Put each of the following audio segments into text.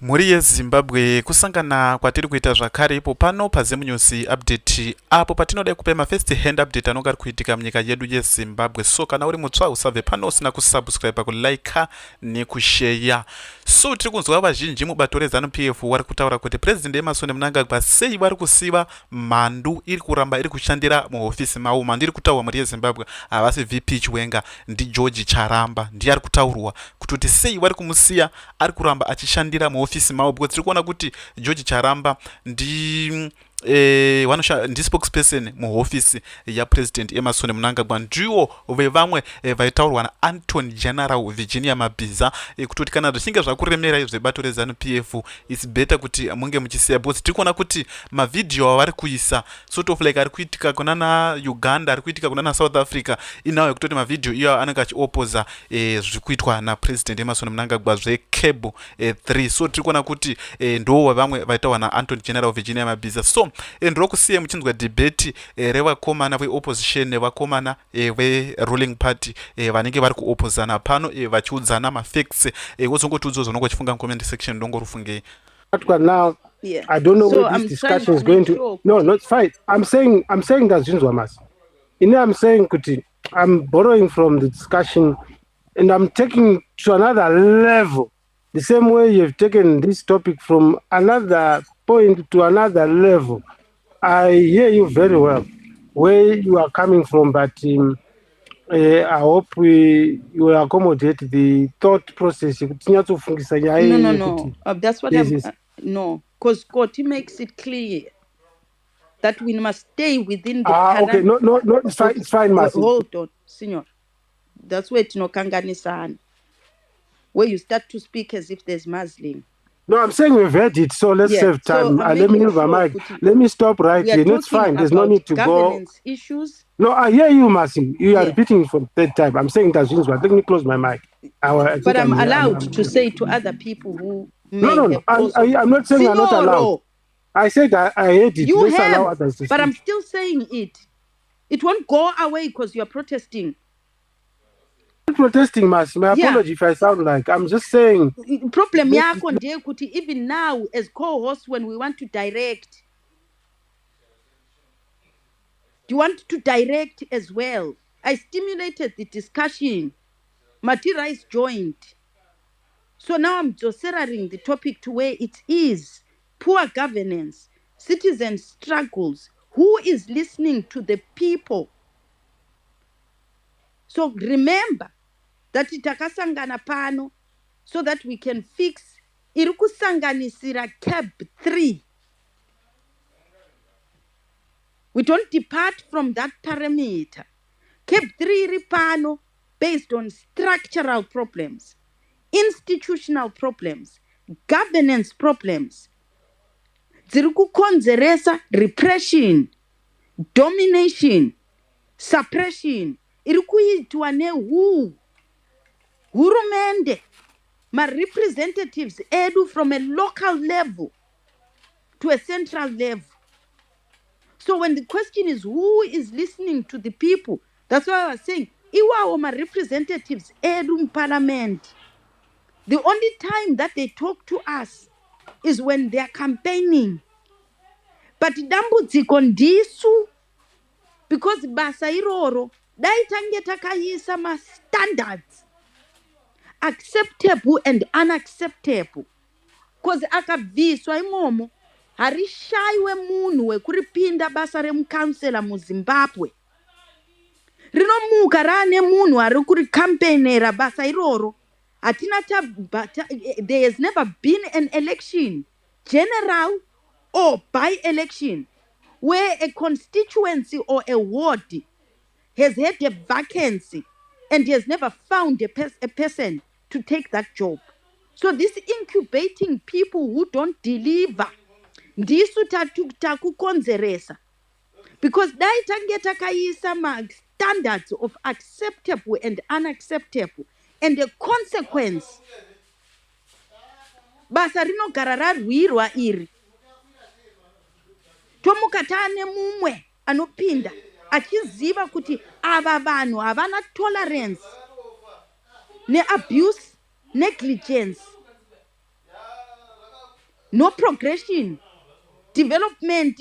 Muri yeZimbabwe kusangana kwatiri kuita zvakare ipo pano paZemunews update apo patinoda kupa mafirst hand update anonga ari kuitika munyika yedu yeZimbabwe. So kana uri mutsva usabve pano usina kusubscribe, kulike nekushare. So tiri kunzwa vazhinji mubato reZANU-PF vari kutaura kuti president Emmerson Mnangagwa sei vari kusiva mhandu iri kuramba iri kushandira muhofisi mavo. Mhandu iri kutaurwa muri yeZimbabwe havasi VP Chiwenga, ndi George Charamba ndiye ari kutaurwa kuti sei vari kumusiya ari kuramba achishandira muhofisi mavo, because tiri kuona kuti George Charamba ndi ndi spokesperson muhofisi yapresident Emmerson Mnangagwa, ndiwo vevamwe vaitaurwa naAntony General Virginia Mabhiza kuti kana zvichinge zvakuremera zvebato reZANU-PF it's better kuti munge muchisiya, because tiri kuona kuti mavhidhiyo avari kuisa sort of like ari kuitika kunana Uganda, ari kuitika kunana South Africa, inawo yekutoti mavhidhiyo iyo anenge achiopoza zviri kuitwa napresident Emmerson Mnangagwa zvecable 3. So tiri kuona kuti ndo vamwe vaitaurwa naAntony General Virginia Mabhiza. So ndrokusiya muchinzwa debate revakomana veopposition nevakomana veruling party vanenge vari kuopozana pano vachiudzana mafacts. Wozongoti udzo zvinonga uchifunga mucomment section ndongorufungei. Now, yeah. I don't know so where this discussion is going to. No, not fight. I'm saying that Zinzwamas. I'm saying kuti, I'm borrowing from the discussion and I'm taking to another level. The same way you've taken this topic from another point to another level. I hear you very well where you are coming from, but I hope you will accommodate the thought process. No. That's what I'm... no, because Koti makes it clear that we must stay within the... okay, no, it's fine, Masi. Hold on, Senor. That's where it's no kanganisan. Where you start to speak as if there's muzzling. No, I'm saying we've heard it, so let's save time. So let me move my mic. Let me stop right here. It's fine. There's no need to go. Issues. No, I hear you, Masi. You are repeating it for the third time. I'm saying that's Zinzwa. Let me close my mic. But I'm allowed to say to other people who... No. I'm not saying I'm not allowed. I said I heard it. You have, others to but I'm still saying it. It won't go away because you're protesting. Protesting, Mas. My apology if I sound like I'm just saying. Problem yako ndiye kuti even now as co-hosts when we want to direct, you want to direct as well. I stimulated the discussion. Matira is joined. So now I'm just centering the topic to where it is. Poor governance, citizen struggles. Who is listening to the people? So remember that itakasangana pano so that we can fix irikusanganisira cab 3. We don't depart from that parameter. Cab 3 ripano based on structural problems, institutional problems, governance problems. Zirikukonzeresa repression, domination, suppression. Irikuitwa ne hurumende ma representatives edu from a local level to a central level. So when the question is who is listening to the people, that's why I was saying iwawo ma representatives edu in parliament. The only time that they talk to us is when they are campaigning. But dambudziko ndisu, because basa iroro daitange takaisa ma standards acceptable and unacceptable. Because akabviswa imomo harishaiwe munhu wekuripinda basa remukansela muZimbabwe. Rinomuka rane munhu ari kuri campaignera basa iroro. There has never been an election, general or by-election, where a constituency or a ward has had a vacancy and has never found a person to take that job. So this incubating people who don't deliver, ndisu takukonzeresa. Because daitange takaisa ma standards of acceptable and unacceptable. And the consequence, basa rinogara rarwirwa iri. Tomukatane mumwe anopinda achiziva kuti ava vanhu havana tolerance ne abuse, negligence. no progression, development,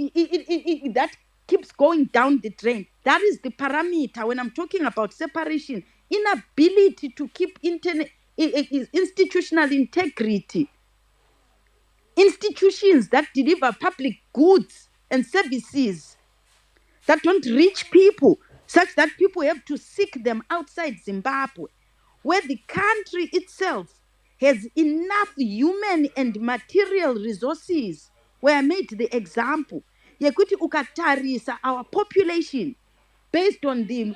that keeps going down the drain. That is the parameter when I'm talking about separation. Inability to keep institutional integrity. Institutions that deliver public goods and services that don't reach people, such that people have to seek them outside Zimbabwe, where the country itself has enough human and material resources. Where I made the example, yekuti ukatarisa our population based on the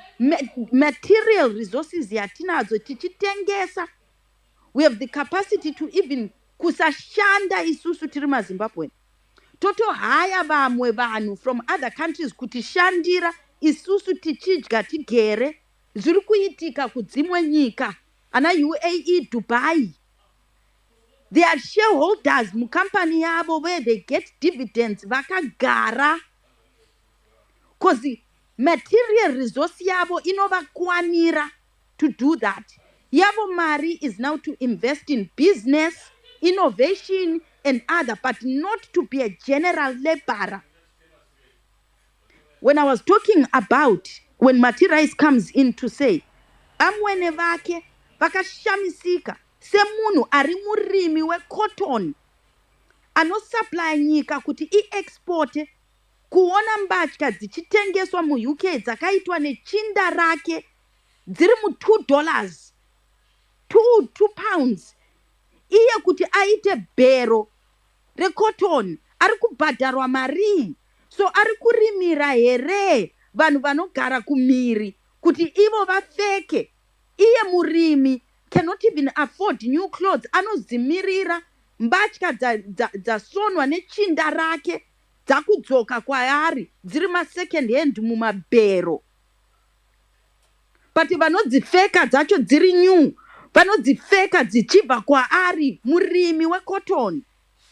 material resources yatinadzo tichitengesa, we have the capacity to even kusashanda isusu tiri maZimbabwe. Totohaya vamwe vanhu from other countries kutishandira isusu tichidya tigere. Zviri kuitika kudzimwe nyika, ana UAE, Dubai. They are shareholders mukampani yavo where they get dividends vakagara. Because the material resource yavo inovakwanira to do that. Yavo mari is now to invest in business, innovation and other, but not to be a general laborer. When I was talking about when Matirais comes in to say, amwene vake vakashamisika semunhu ari murimi wecotton anosupply nyika kuti iexporte, kuona mbatya dzichitengeswa muUK dzakaitwa nechinda rake dziri mu$2, £2 iye kuti aite bhero recotton ari kubhadharwa mari. So ari kurimira here vanhu vanogara kumiri kuti ivo vapfeke. Iye murimi cannot even afford new clothes, anozimirira mbatya dzasonwa nechinda rake dzakudzoka kwaari dziri masecond hand mumabhero, but vanodzipfeka dzacho dziri new, vanodzipfeka dzichibva kwaari murimi wecotton,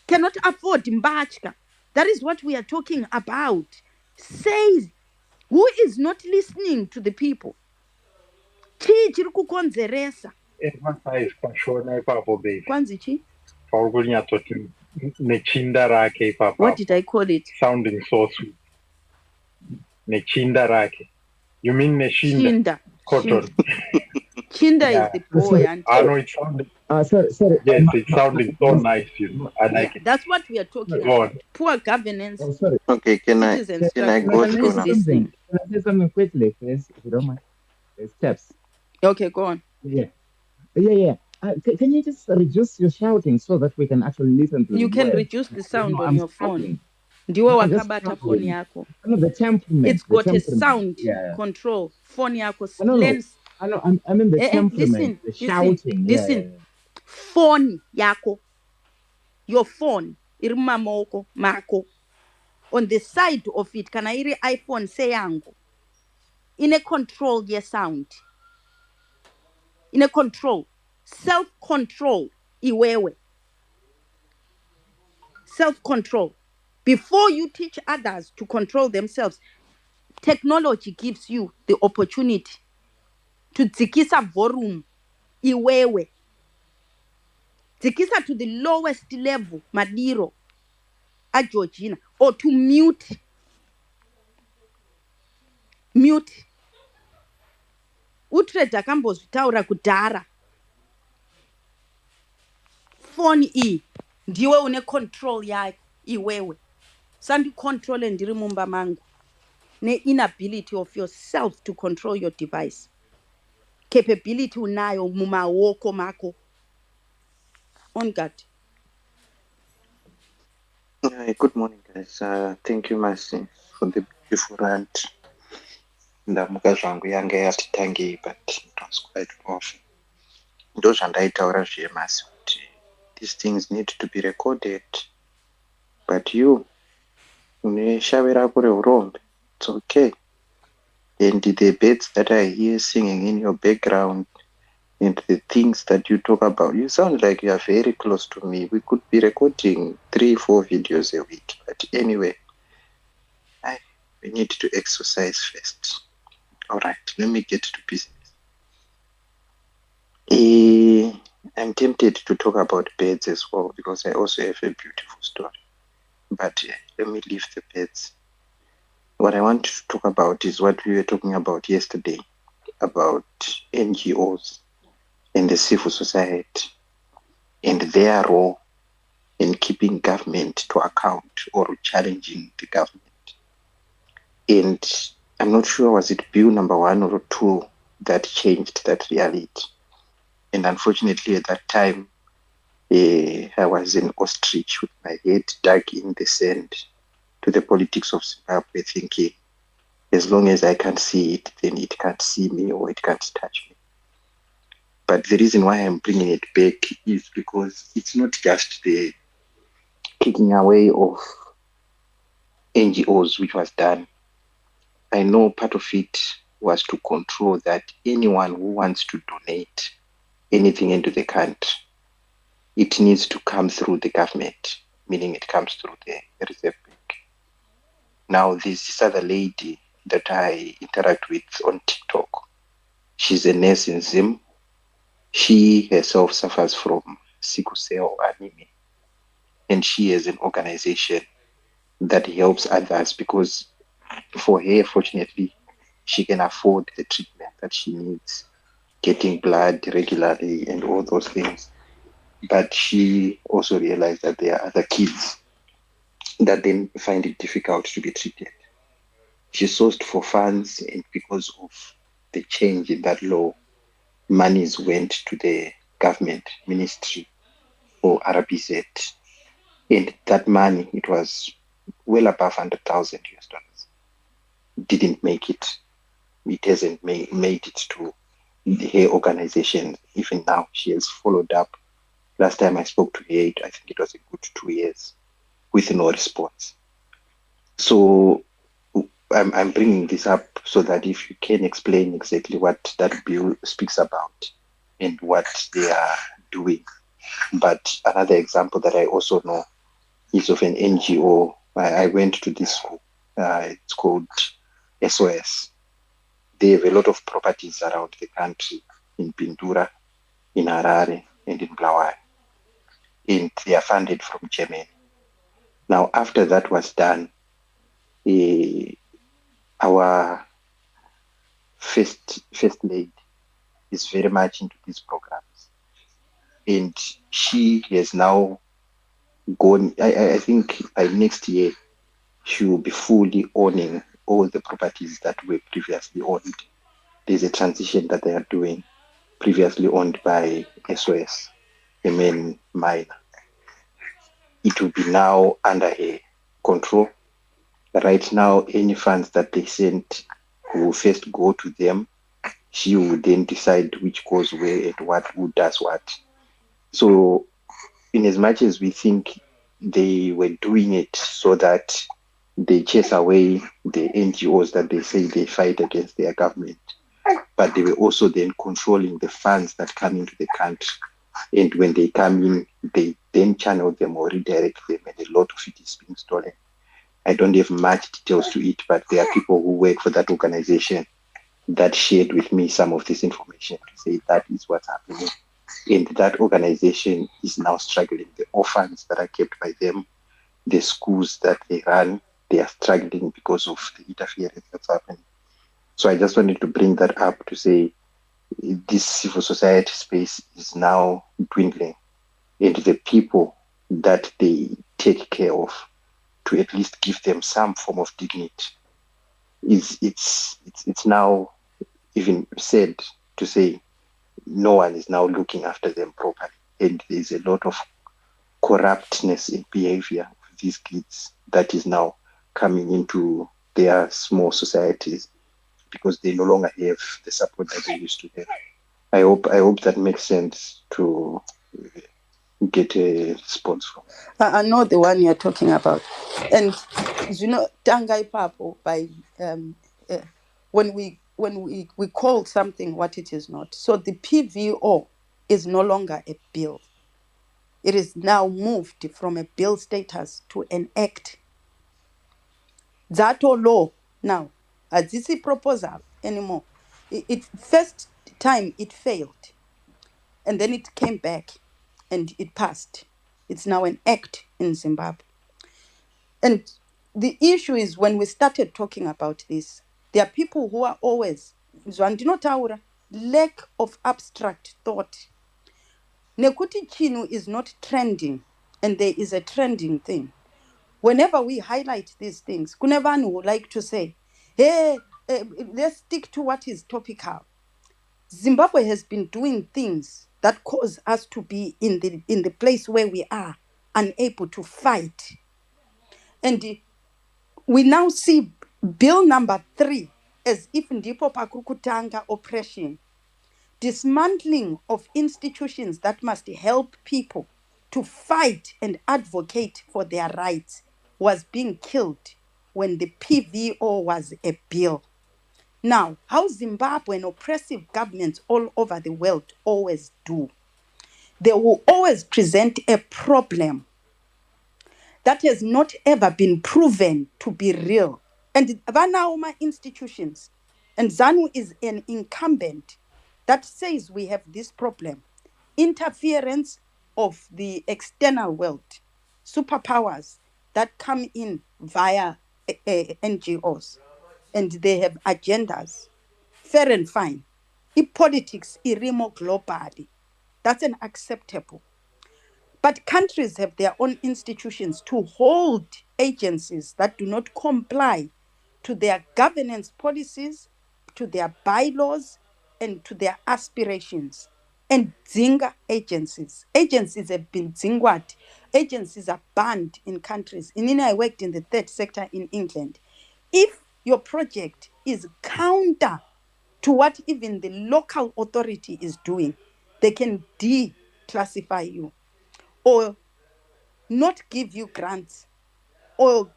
cannot afford mbatya. That is what we are talking about. Says, who is not listening to the people? Chii chiri kukonzeresa? Pashona ipapo baby. Kwanzi chi? Pakunyatoti nechinda rake ipapo. What did I call it? Sounding so sweet. Nechinda rake. You mean nechinda? Chinda. Cotton. Chinda Yeah. is the boy. And I know it sounding. Sorry. Yes, it's sounding so nice, you know. I like it. that's what we are talking Go about. on. Poor governance. Oh, sorry. Okay, can I Citizens can I struggle. go Who through is now? listening? Can I say something quickly, please, if you don't mind? Steps. Okay, go on. Yeah. Can you just reduce your shouting so that we can actually listen to You the can words? reduce the sound No, on I'm your phone. struggling. Ndiwe I'm just wakabata phone struggling. yako. I know the temperament. It's the got a temperament. sound Yeah. control. Phone yako I know. lens. I know. I mean the temperament, the shouting. Listen. Phone yako. Your phone iri mumamoko mako. On the side of it, kana iri iPhone seyangu. Ine control ye sound. Ine control. Self-control iwewe. Self-control. Before you teach others to control themselves, technology gives you the opportunity to dzikisa volume iwewe. Dzikisa to the lowest level, madiro, a Georgina, or to mute. Utreda kambozvitaura kudhara. Phone iyi ndiwe une control yako iwewe. Sandi control ndiri mumba mangu. Ne inability of yourself to control your device. Capability unayo mumawoko mako. On God. Good morning, guys. Thank you, Mercy, for the beautiful rant. Ndamuka zvangu yanga yatitangi, but it was quite awful. Ndo zvandaitaura zviye Mercy kuti these things need to be recorded. But you, une shavi rako reurombe, it's okay. And the birds that I hear singing in your background and the things that you talk about, you sound like you are very close to me. We could be recording 3-4 videos a week. But anyway, we need to exercise first. All right, let me get to business. I'm tempted to talk about birds as well because I also have a beautiful story. But let me leave the birds. What I want to talk about is what we were talking about yesterday about NGOs and the civil society and their role in keeping government to account or challenging the government. And I'm not sure, was it bill number 1 or 2 that changed that reality? And unfortunately, at that time, I was an ostrich with my head dug in the sand to the politics of Zimbabwe, thinking, as long as I can't see it, then it can't see me or it can't touch me. But the reason why I'm bringing it back is because it's not just the taking away of NGOs, which was done. I know part of it was to control that anyone who wants to donate anything into the country, it needs to come through the government, meaning it comes through the Reserve Bank. Now, this other lady that I interact with on TikTok, she's a nurse in Zim. She herself suffers from sickle cell anemia, and she has an organization that helps others because for her, fortunately, she can afford the treatment that she needs, getting blood regularly and all those things. But she also realized that there are other kids that then find it difficult to be treated. She sourced for funds, and because of the change in that law, monies went to the government ministry or RBZ. And that money, it was well above 100,000 US dollars, didn't make it. It hasn't made it to her organization. Even now, she has followed up. Last time I spoke to her, I think it was a good 2 years with no response. So I'm bringing this up so that if you can explain exactly what that bill speaks about and what they are doing. But another example that I also know is of an NGO. I went to this school. It's called SOS. They have a lot of properties around the country in Pindura, in Harare, and in Blaawai. And they are funded from Germany. Now, after that was done, our first lady is very much into these programs. And she has now gone, I think by next year, she will be fully owning all the properties that were previously owned. There's a transition that they are doing, previously owned by SOS, the main miner. It will be now under her control. Right now, any funds that they send will first go to them. She will then decide which goes where and what, who does what. So, in as much as we think they were doing it so that they chase away the NGOs that they say they fight against their government, but they were also then controlling the funds that come into the country. And when they come in, they then channel them or redirect them, and a lot of it is being stolen. I don't have much details to it, but there are people who work for that organization that shared with me some of this information to say that is what's happening. And that organization is now struggling. The orphans that are kept by them, the schools that they run, they are struggling because of the interference that's happening. So I just wanted to bring that up to say this civil society space is now dwindling, and the people that they take care of to at least give them some form of dignity it's now even said to say no one is now looking after them properly, and there's a lot of corruptness in behavior of these kids that is now coming into their small societies because they no longer have the support that they used to have. I hope that makes sense to get a response from. I know the one you're talking about. And Tangai Papo by when we call something what it is not. So the PVO is no longer a bill. It is now moved from a bill status to an act. That law now, as this proposal anymore. It first time it failed. And then it came back and it passed. It's now an act in Zimbabwe. And the issue is when we started talking about this, there are people who are always, zvandinotaura, lack of abstract thought. Nekuti chinu is not trending and there is a trending thing. Whenever we highlight these things, kune vanhu who like to say, hey, let's stick to what is topical. Zimbabwe has been doing things that cause us to be in the place where we are, unable to fight. And we now see bill number 3 as if ndipo pakurukutanga oppression, dismantling of institutions that must help people to fight and advocate for their rights was being killed when the PVO was a bill. Now, how Zimbabwe and oppressive governments all over the world always do, they will always present a problem that has not ever been proven to be real. And Vanauma institutions, and ZANU is an incumbent that says we have this problem. Interference of the external world, superpowers that come in via NGOs, and they have agendas. Fair and fine. If politics irimo globally, that's unacceptable. But countries have their own institutions to hold agencies that do not comply to their governance policies, to their bylaws, and to their aspirations. And Zinga agencies. Agencies have been zingwat. Agencies are banned in countries. I worked in the third sector in England. If your project is counter to what even the local authority is doing, they can declassify you or not give you grants, or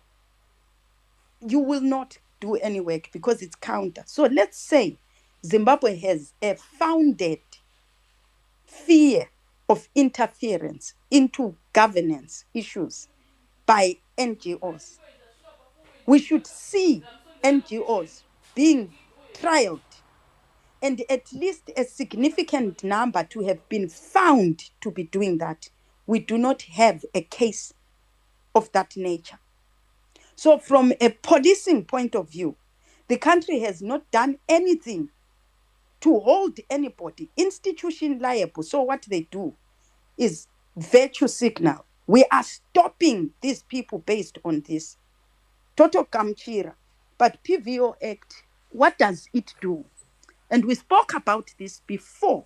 you will not do any work because it's counter. So let's say Zimbabwe has a founded fear of interference into governance issues by NGOs. We should see NGOs being trialed and at least a significant number to have been found to be doing that. We do not have a case of that nature. So from a policing point of view, the country has not done anything to hold anybody, institution liable. So what they do is virtue signal. We are stopping these people based on this. Toto Kamchira. But PVO Act, what does it do? And we spoke about this before.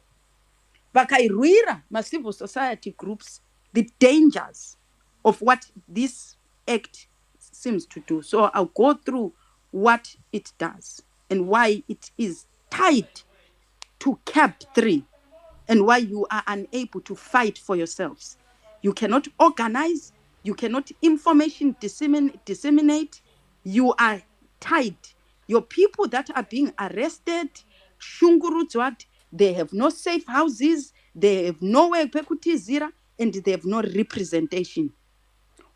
Vakairwira, civil society groups, the dangers of what this act seems to do. So I'll go through what it does and why it is tied to CAP 3 and why you are unable to fight for yourselves. You cannot organize, you cannot information disseminate, you are tied. Your people that are being arrested, shungurudzwad, they have no safe houses, they have nowhere pekutizira, and they have no representation.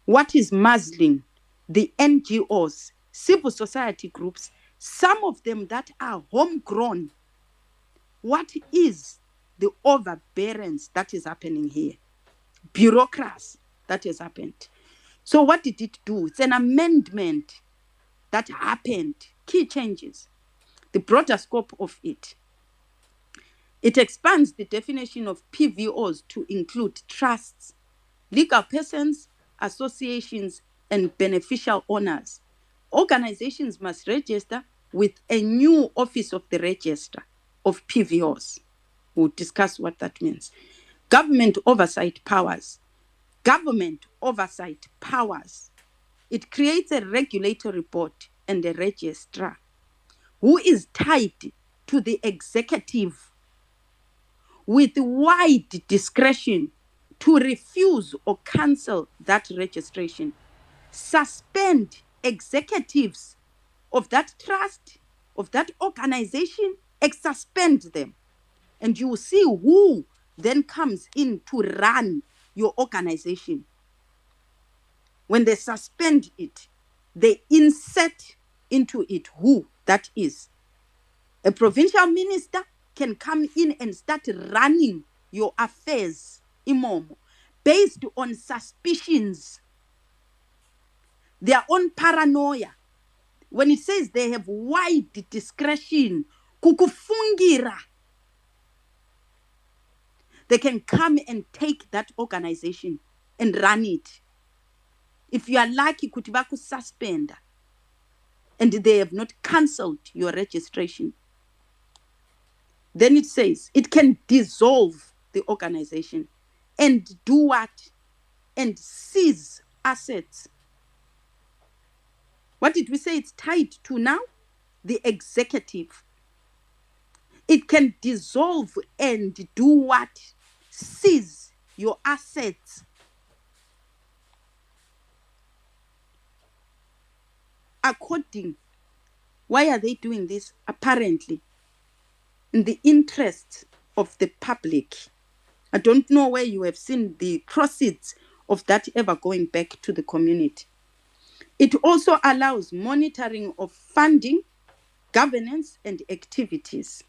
What is muzzling the NGOs, civil society groups, some of them that are homegrown? What is the overbearance that is happening here? Bureaucracy that has happened. So what did it do? It's an amendment that happened. Key changes. The broader scope of it. It expands the definition of PVOs to include trusts, legal persons, associations, and beneficial owners. Organizations must register with a new office of the register of PVOs. We'll discuss what that means. Government oversight powers. Government oversight powers. It creates a regulatory board and a registrar who is tied to the executive with wide discretion to refuse or cancel that registration, suspend executives of that trust, of that organization, and suspend them. And you will see who then comes in to run your organization. When they suspend it, they insert into it who that is. A provincial minister can come in and start running your affairs imomo based on suspicions, their own paranoia. When it says they have wide discretion, kukufungira, they can come and take that organization and run it. If you are lucky, kuti vakususpenda, and they have not cancelled your registration, then it says it can dissolve the organization and do what? And seize assets. What did we say it's tied to now? The executive. It can dissolve and do what? Seize your assets. According, why are they doing this? Apparently, in the interest of the public. I don't know where you have seen the proceeds of that ever going back to the community. It also allows monitoring of funding, governance, and activities.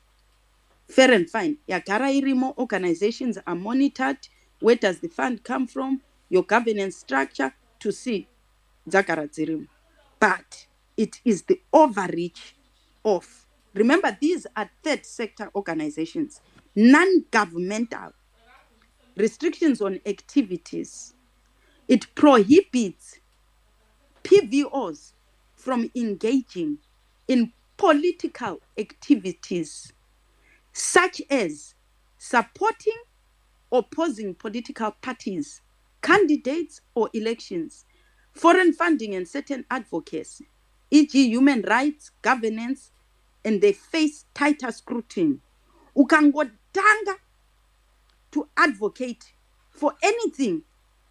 Fair and fine. Yagara irimo organizations are monitored. Where does the fund come from? Your governance structure to see Zagara zirimo. But it is the overreach of, remember, these are third sector organizations, non-governmental, restrictions on activities. It prohibits PVOs from engaging in political activities, such as supporting opposing political parties, candidates, or elections, foreign funding and certain advocacy, e.g. human rights, governance, and they face tighter scrutiny. Ukangotanga to advocate for anything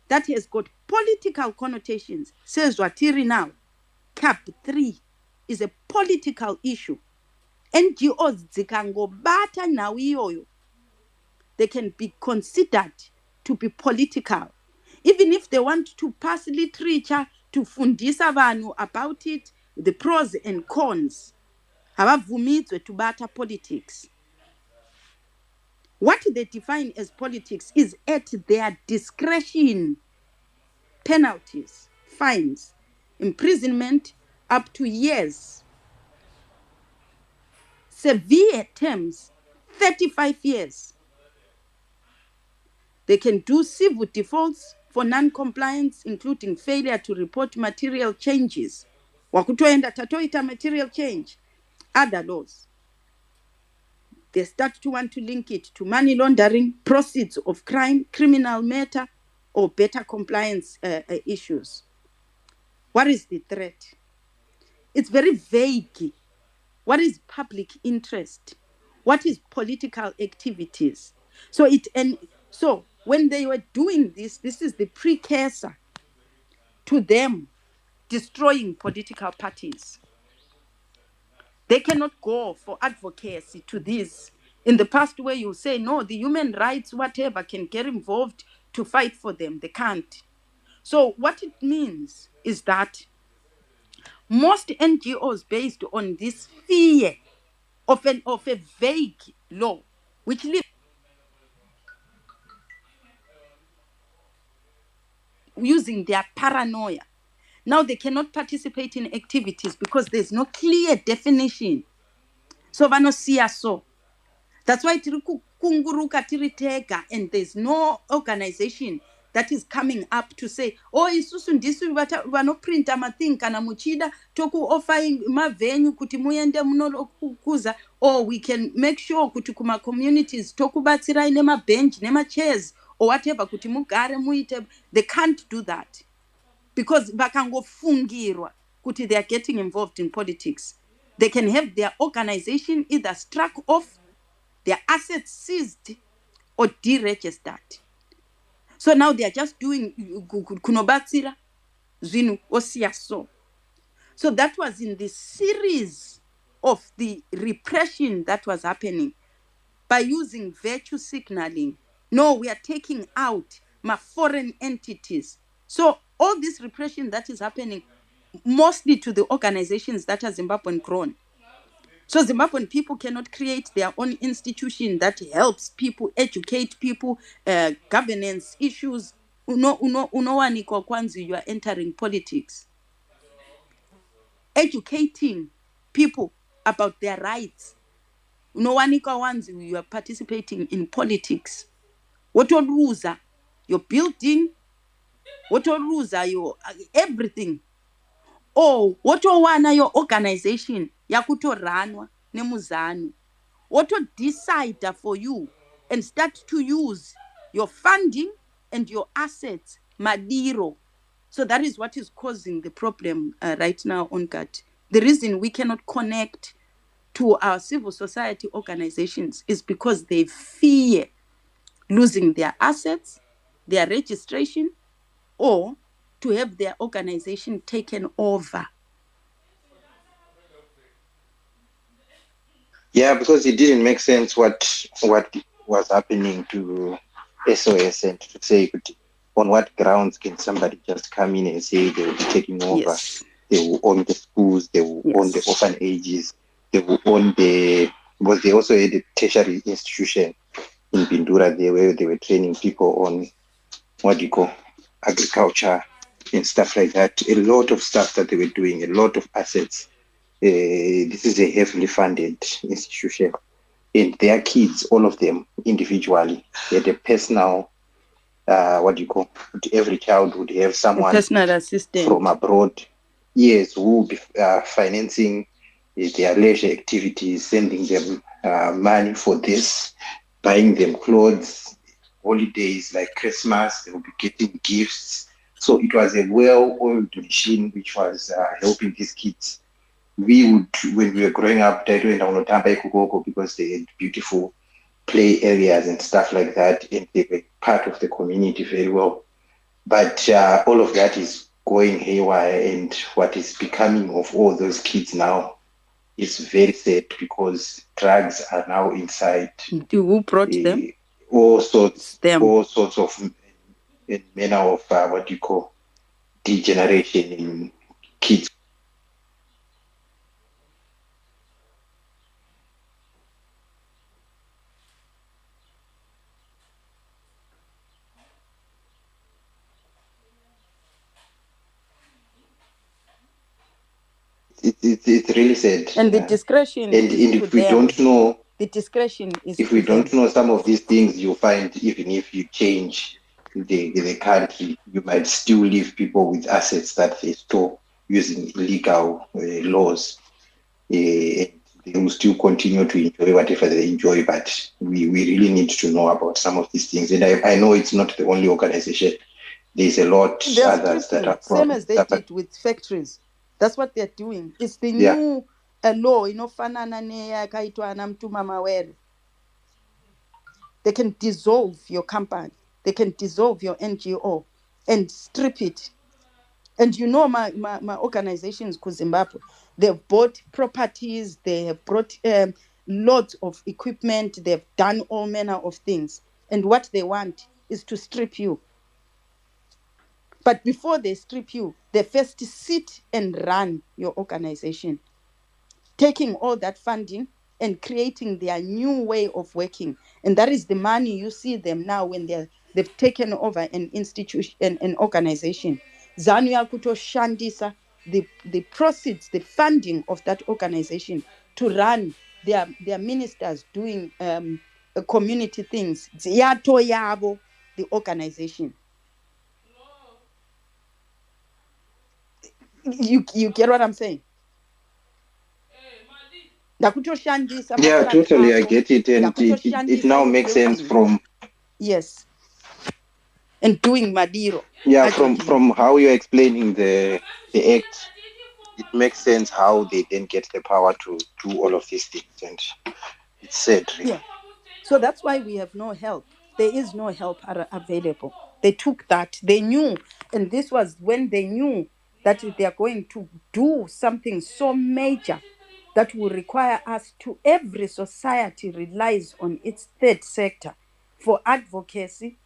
that has got political connotations, says Watiri now, Cap 3 is a political issue. NGOs zikangobata nawiyoyo, they can be considered to be political. Even if they want to pass literature to fundisa vanhu about it, the pros and cons, havabvumidzwe to bata politics. What they define as politics is at their discretion. Penalties, fines, imprisonment up to years. Severe terms, 35 years. They can do civil defaults for non-compliance, including failure to report material changes. Wakutoenda tatoita material change. Other laws. They start to want to link it to money laundering, proceeds of crime, criminal matter, or better compliance issues. What is the threat? It's very vague. What is public interest? What is political activities? So when they were doing this, this is the precursor to them destroying political parties. They cannot go for advocacy to this. In the past, where you say, no, the human rights, whatever, can get involved to fight for them. They can't. So what it means is that most NGOs, based on this fear of a vague law, which leaves using their paranoia. Now they cannot participate in activities because there's no clear definition. So vanosiya so. That's why tiri kunguruka tiri tega, and there's no organization that is coming up to say, oh, isusu ndisu vanoprinta mathing kana muchida toku offering mavenue kuti muende munokuza, or we can make sure kuti kuma communities tokubatsirai nemabench nemachairs or whatever kuti mugare muite. They can't do that because vakangofungirwa kuti they are getting involved in politics. They can have their organization either struck off, their assets seized, or deregistered. So now they are just doing kunobatsira zvinu osiya so. So that was in the series of the repression that was happening by using virtue signaling. No, we are taking out my foreign entities. So all this repression that is happening mostly to the organizations that are Zimbabwean grown. So Zimbabwean people cannot create their own institution that helps people, educate people, governance issues. Unowanikwa kwanzi, you are entering politics. Educating people about their rights. Unowanikwa kwanzi, you are participating in politics. What will lose your building? What will lose your everything? Oh, what will wana your organization yakutoranwa nemuzanu? What will decide for you and start to use your funding and your assets, madiro. So that is what is causing the problem right now on GAT. The reason we cannot connect to our civil society organizations is because they fear losing their assets, their registration, or to have their organization taken over. Yeah, because it didn't make sense what was happening to SOS, and to say on what grounds can somebody just come in and say they will be taking over? Yes. They will own the schools, they will own the orphanages, they will own because they also had a tertiary institution in Bindura there where they were training people on agriculture and stuff like that. A lot of stuff that they were doing, a lot of assets. This is a heavily funded institution, and their kids, all of them individually, they had a personal, every child would have someone, a personal assistant from abroad, yes, who will be financing their leisure activities, sending them money for this, buying them clothes, holidays like Christmas, they will be getting gifts. So it was a well-oiled machine which was helping these kids. We would, when we were growing up, because they had beautiful play areas and stuff like that, and they were part of the community very well. But all of that is going haywire, and what is becoming of all those kids now is very sad, because drugs are now inside. Who brought them? All sorts of manner of degeneration in kids. It's really sad. And the discretion and is if to we them. don't know, The discretion is if to we don't them. know some of these things, you'll find even if you change the country, you might still leave people with assets that they store using illegal laws. They will still continue to enjoy whatever they enjoy, but we really need to know about some of these things. And I know it's not the only organization. There's a lot others that are same as they did with factories. That's what they're doing. It's the new law, fanana neyakaitwa na Mtuma Mawere. They can dissolve your company. They can dissolve your NGO and strip it. And my organizations, Zimbabwe, they've bought properties, they have brought lots of equipment, they've done all manner of things. And what they want is to strip you. But before they strip you, they first sit and run your organization, taking all that funding and creating their new way of working. And that is the money you see them now when they've taken over an institution, an organization. Zanu yakuto shandisa the proceeds, the funding of that organization to run their ministers doing community things. Yato yabo, the organization. You get what I'm saying? Yeah, totally, I get it, and it now makes sense from and doing madiro. Yeah, from how you're explaining the act, it makes sense how they then get the power to do all of these things, and it's sad. Really. Yeah. So that's why we have no help. There is no help available. They took that. They knew, and this was when they knew that they are going to do something so major that will require us to, every society relies on its third sector for advocacy,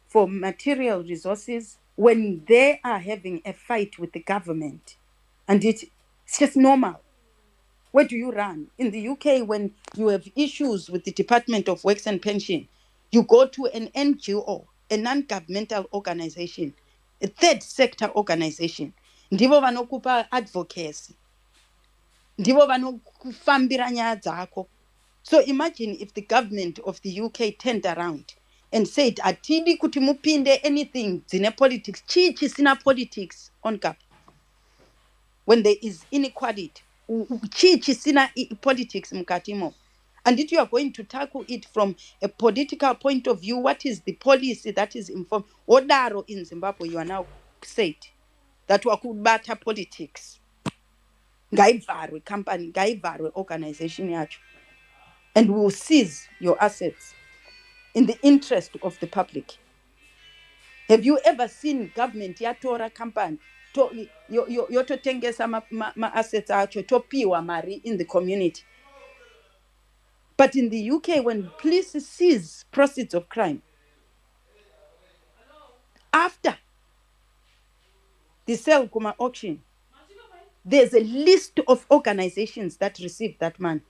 for material resources, when they are having a fight with the government. And it's just normal. Where do you run? In the UK, when you have issues with the Department of Works and Pension, you go to an NGO, a non-governmental organization, a third sector organization. Ndivo vanokupa advocacy. Ndivo vanokufambira nyaya dzako. So imagine if the government of the UK turned around and said, atidi kuti mupinde anything dzine politics, chi chisina politics on cap. When there is inequality, chi chisina politics mukatimo. And if you are going to tackle it from a political point of view, what is the policy that is informed? Odaro in Zimbabwe, you are now said that wakubata politics. Ngaivarwe company, ngaivarwe organization yacho. And we will seize your assets in the interest of the public. Have you ever seen government yatora company yototengesa ma assets acho topiwa mari in the community? But in the UK, when police seize proceeds of crime, after the sell kuma auction, there's a list of organizations that receive that money.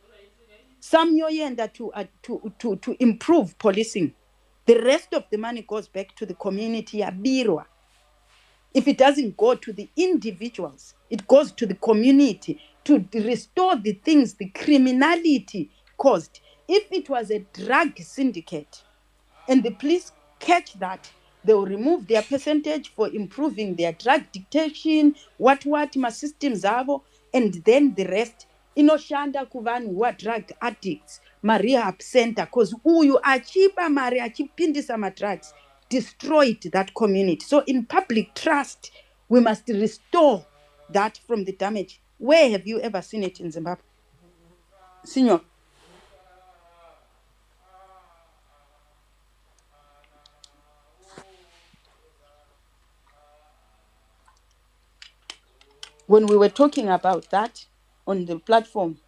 Some yoyenda to improve policing. The rest of the money goes back to the community yabirwa. If it doesn't go to the individuals, it goes to the community to restore the things the criminality caused. If it was a drug syndicate and the police catch that, they will remove their percentage for improving their drug detection, what my systems have, and then the rest. Inoshanda kuvanhu who are drug addicts, ma rehab center, because uyu achipa mari achipindisa ma drugs destroyed that community. So in public trust, we must restore that from the damage. Where have you ever seen it in Zimbabwe? Signor. When we were talking about that on the platform,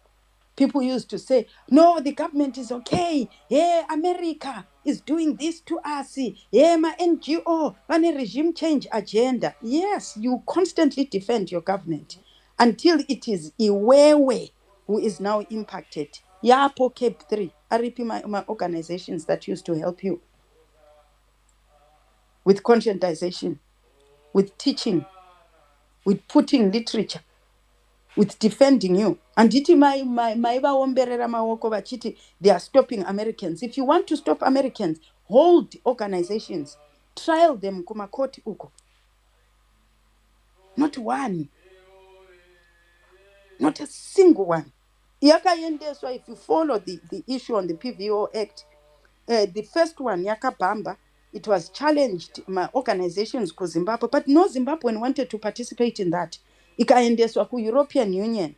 people used to say, no, the government is okay. Yeah, America is doing this to us. Yeah, my NGO, on a regime change agenda. Yes, you constantly defend your government until it is Iwewe who is now impacted. Yapo Cape 3, I repeat my organizations that used to help you with conscientization, with teaching, with putting literature, with defending you. And they are stopping Americans. If you want to stop Americans, hold organizations, trial them kuma court uko. Not one. Not a single one. So if you follow the issue on the PVO Act, the first one, Yaka Bamba, it was challenged my organizations ko Zimbabwe, but no Zimbabwean wanted to participate in that. Ikaendeswa ku European Union.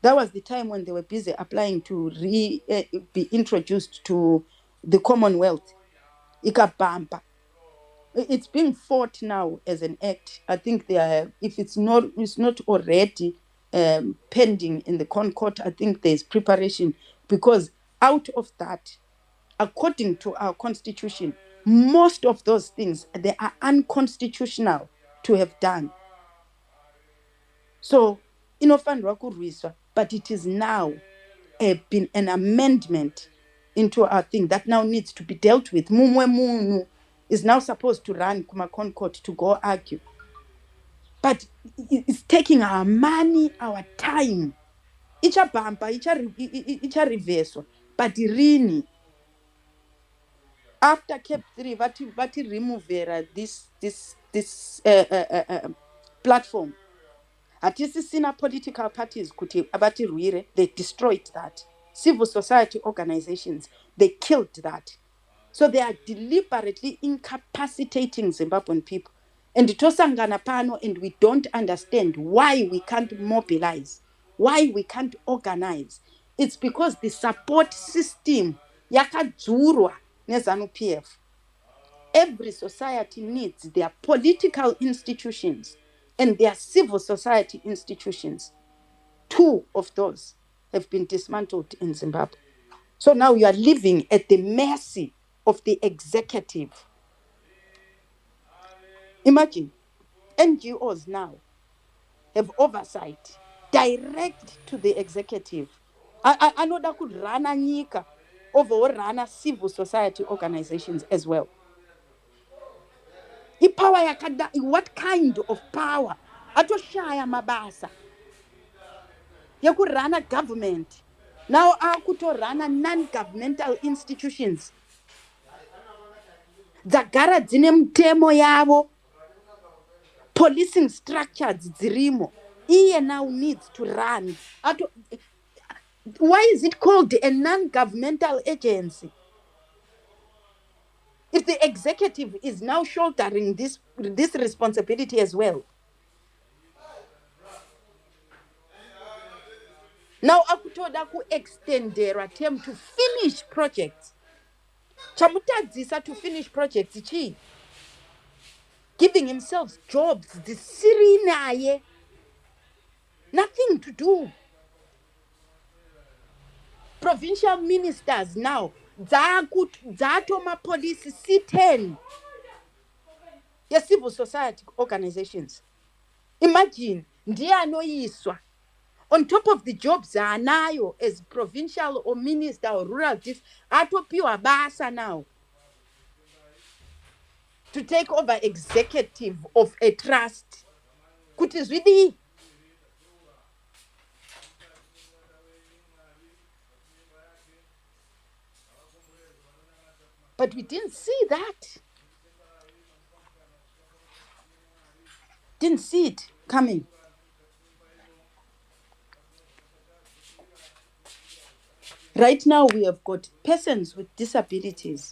That was the time when they were busy applying to be introduced to the Commonwealth. Ikabamba. It's being fought now as an act. I think they are, if it's not already pending in the Concord, I think there's preparation, because out of that, according to our constitution, most of those things, they are unconstitutional to have done. So, but it is now been an amendment into our thing that now needs to be dealt with. Mumwe Munu is now supposed to run Kuma Concord to go argue. But it's taking our money, our time. Icha bamba, icha reverse. But rini, after Cape 3, vati remove this platform. Hatisisina political parties kuti abati ruire, they destroyed that. Civil society organizations, they killed that. So they are deliberately incapacitating Zimbabwean people. And tosangana pano, and we don't understand why we can't mobilize, why we can't organize. It's because the support system yakadzurwa nezanu PF. Every society needs their political institutions and their civil society institutions. 2 of those have been dismantled in Zimbabwe. So now you are living at the mercy of the executive. Imagine, NGOs now have oversight direct to the executive. Anoda kurana nyika overorana civil society organizations as well. Power yakada, what kind of power? Atoshaya mabasa yakurana government. Now akutorana non-governmental institutions dzagara dzine mutemo yavo, policing structures dzirimo. Iye now needs to run. Why is it called a non-governmental agency? If the executive is now shouldering this responsibility as well. Now akutoda ku extendera term to finish projects. Chamutadzisa to finish projects chi. Giving himself jobs, the sirinaye. Nothing to do. Provincial ministers now, Zatoma police C10. Yes, civil society organizations. Imagine, ndiye anoiswa. On top of the jobs anayo as provincial or minister or rural district, atopiwa basa now to take over executive of a trust. Kuti zwidi. But we didn't see that. Didn't see it coming. Right now, we have got persons with disabilities